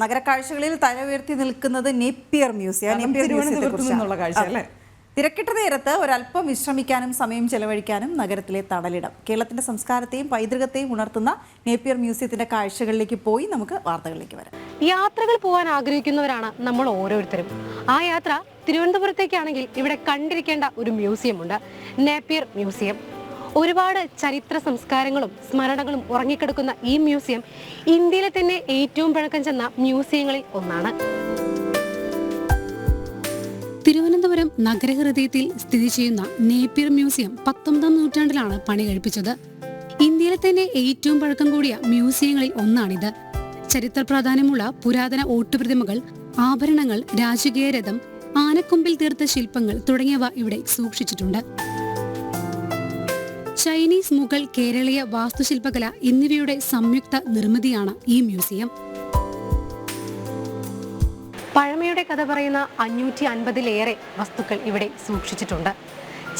നഗരക്കാഴ്ചകളിൽ തല ഉയർത്തി നിൽക്കുന്നത് നേപ്പിയർ മ്യൂസിയം. തിരക്കിട്ട നേരത്ത് ഒരല്പം വിശ്രമിക്കാനും സമയം ചെലവഴിക്കാനും നഗരത്തിലെ തണലിടം. കേരളത്തിന്റെ സംസ്കാരത്തെയും പൈതൃകത്തെയും ഉണർത്തുന്ന നേപ്പിയർ മ്യൂസിയത്തിന്റെ കാഴ്ചകളിലേക്ക് പോയി നമുക്ക് വാർത്തകളിലേക്ക് വരാം. യാത്രകൾ പോകാൻ ആഗ്രഹിക്കുന്നവരാണ് നമ്മൾ ഓരോരുത്തരും. ആ യാത്ര തിരുവനന്തപുരത്തേക്കാണെങ്കിൽ ഇവിടെ കണ്ടിരിക്കേണ്ട ഒരു മ്യൂസിയം ഉണ്ട്, നേപ്പിയർ മ്യൂസിയം. ഒരുപാട് ചരിത്ര സംസ്കാരങ്ങളും സ്മരണകളും ഉറങ്ങിക്കിടക്കുന്ന ഈ മ്യൂസിയം ഇന്ത്യയിലെ തന്നെ ഏറ്റവും പഴക്കം ചെന്ന മ്യൂസിയങ്ങളിൽ ഒന്നാണ്. തിരുവനന്തപുരം നഗരഹൃദയത്തിൽ സ്ഥിതി ചെയ്യുന്ന നേപ്പിയർ മ്യൂസിയം 19ാം നൂറ്റാണ്ടിലാണ് പണി കഴിപ്പിച്ചത്. ഇന്ത്യയിലെ തന്നെ ഏറ്റവും പഴക്കം കൂടിയ മ്യൂസിയങ്ങളിൽ ഒന്നാണിത്. ചരിത്ര പ്രാധാന്യമുള്ള പുരാതന ഓട്ടുപ്രതിമകൾ, ആഭരണങ്ങൾ, രാജകീയ രഥം, ആനക്കൊമ്പിൽ തീർത്ത ശില്പങ്ങൾ തുടങ്ങിയവ ഇവിടെ സൂക്ഷിച്ചിട്ടുണ്ട്. ചൈനീസ്, മുഗൾ, കേരളീയ വാസ്തുശില്പകല എന്നിവയുടെ സംയുക്ത നിർമ്മിതിയാണ് ഈ മ്യൂസിയം. പഴമയുടെ കഥ പറയുന്ന 550-ലേറെ വസ്തുക്കൾ ഇവിടെ സൂക്ഷിച്ചിട്ടുണ്ട്.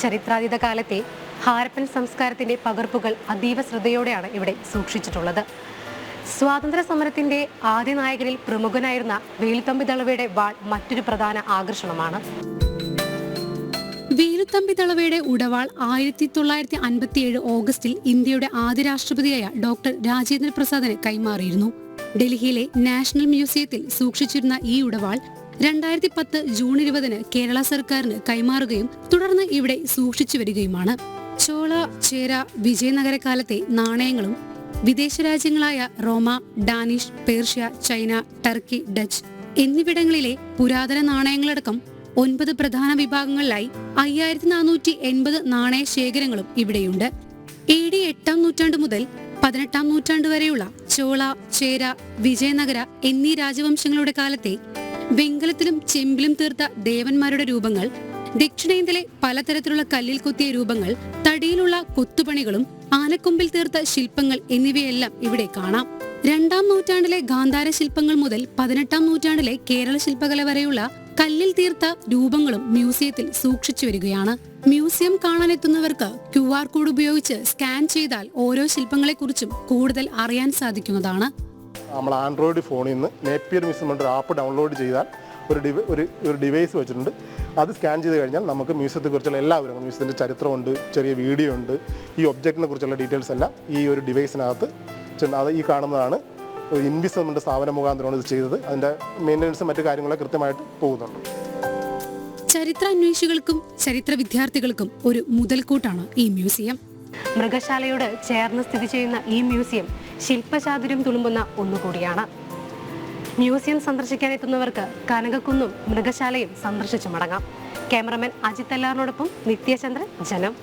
ചരിത്രാതീത കാലത്തെ ഹാരപ്പൻ സംസ്കാരത്തിന്റെ പകർപ്പുകൾ അതീവ ശ്രദ്ധയോടെയാണ് ഇവിടെ സൂക്ഷിച്ചിട്ടുള്ളത്. സ്വാതന്ത്ര്യ സമരത്തിന്റെ ആദ്യ നായകരിൽ പ്രമുഖനായിരുന്ന വേലുത്തമ്പി ദളവയുടെ വാൾ മറ്റൊരു പ്രധാന ആകർഷണമാണ്. വേലുത്തമ്പി ദളവയുടെ ഉടവാൾ 1957 ഓഗസ്റ്റിൽ ഇന്ത്യയുടെ ആദ്യ രാഷ്ട്രപതിയായ ഡോക്ടർ രാജേന്ദ്ര പ്രസാദിന് കൈമാറിയിരുന്നു. ഡൽഹിയിലെ നാഷണൽ മ്യൂസിയത്തിൽ സൂക്ഷിച്ചിരുന്ന ഈ ഉടവാൾ 2010 ജൂൺ 20 കേരള സർക്കാരിന് കൈമാറുകയും തുടർന്ന് ഇവിടെ സൂക്ഷിച്ചു വരികയുമാണ്. ചോള, ചേര, വിജയനഗര കാലത്തെ നാണയങ്ങളും വിദേശ രാജ്യങ്ങളായ റോമ, Danish, Persia, China, Turkey, Dutch എന്നിവിടങ്ങളിലെ പുരാതന നാണയങ്ങളടക്കം 9 പ്രധാന വിഭാഗങ്ങളിലായി 5480 നാണയ ശേഖരങ്ങളും ഇവിടെയുണ്ട്. AD 8ാം നൂറ്റാണ്ട് മുതൽ 18ാം നൂറ്റാണ്ട് വരെയുള്ള ചോള, ചേര, വിജയനഗര എന്നീ രാജവംശങ്ങളുടെ കാലത്തെ വെങ്കലത്തിലും ചെമ്പിലും തീർത്ത ദേവന്മാരുടെ രൂപങ്ങൾ, ദക്ഷിണേന്ത്യയിലെ പലതരത്തിലുള്ള കല്ലിൽ കൊത്തിയ രൂപങ്ങൾ, തടിയിലുള്ള കൊത്തുപണികളും ആനക്കൊമ്പിൽ തീർത്ത ശില്പങ്ങൾ എന്നിവയെല്ലാം ഇവിടെ കാണാം. 2ാം നൂറ്റാണ്ടിലെ ഗാന്ധാര ശില്പങ്ങൾ മുതൽ 18ാം നൂറ്റാണ്ടിലെ കേരള ശില്പകല വരെയുള്ള കല്ലിൽ തീർത്ത രൂപങ്ങളും മ്യൂസിയത്തിൽ സൂക്ഷിച്ചു വരികയാണ്. മ്യൂസിയം കാണാനെത്തുന്നവർക്ക് QR കോഡ് ഉപയോഗിച്ച് സ്കാൻ ചെയ്താൽ ഓരോ ശില്പങ്ങളെക്കുറിച്ചും കൂടുതൽ അറിയാൻ സാധിക്കുന്നതാണ്. നമ്മൾ ആൻഡ്രോയിഡ് ഫോണിൽ നിന്ന് നേപ്പിയർ മ്യൂസിയം ഒരു ആപ്പ് ഡൗൺലോഡ് ചെയ്താൽ ഒരു ഡിവൈസ് വെച്ചിട്ടുണ്ട്. അത് സ്കാൻ ചെയ്ത് കഴിഞ്ഞാൽ നമുക്ക് മ്യൂസിയത്തെക്കുറിച്ചുള്ള എല്ലാ വിവരങ്ങളും, മ്യൂസിയത്തിൻ്റെ ചരിത്രമുണ്ട്, ചെറിയ വീഡിയോ ഉണ്ട്, ഈ ഒബ്ജക്റ്റിനെ കുറിച്ചുള്ള ഡീറ്റെയിൽസ് എല്ലാം ഈ ഒരു ഡിവൈസിനകത്ത് അത് ഈ കാണുന്നതാണ്. ഇൻവിസിബിളിൻ്റെ സ്ഥാപന മുഖാന്തരമാണ് ഇത് ചെയ്തത്. അതിൻ്റെ മെയിൻ്റനൻസും മറ്റു കാര്യങ്ങളൊക്കെ കൃത്യമായിട്ട് പോകുന്നുണ്ട്. ചരിത്രാന്വേഷികൾക്കും ചരിത്ര വിദ്യാർത്ഥികൾക്കും ഒരു മുതൽക്കൂട്ടാണ് ഈ മ്യൂസിയം. മൃഗശാലയോട് ചേർന്ന് സ്ഥിതി ചെയ്യുന്ന ഈ മ്യൂസിയം ശില്പചാതുര്യം തുളുമ്പുന്ന ഒന്നുകൂടിയാണ്. മ്യൂസിയം സന്ദർശിക്കാനെത്തുന്നവർക്ക് കനകക്കുന്നും മൃഗശാലയും സന്ദർശിച്ചു മടങ്ങാം. ക്യാമറമാൻ അജിത് എല്ലാറിനോടൊപ്പം നിത്യചന്ദ്രൻ, ജനം.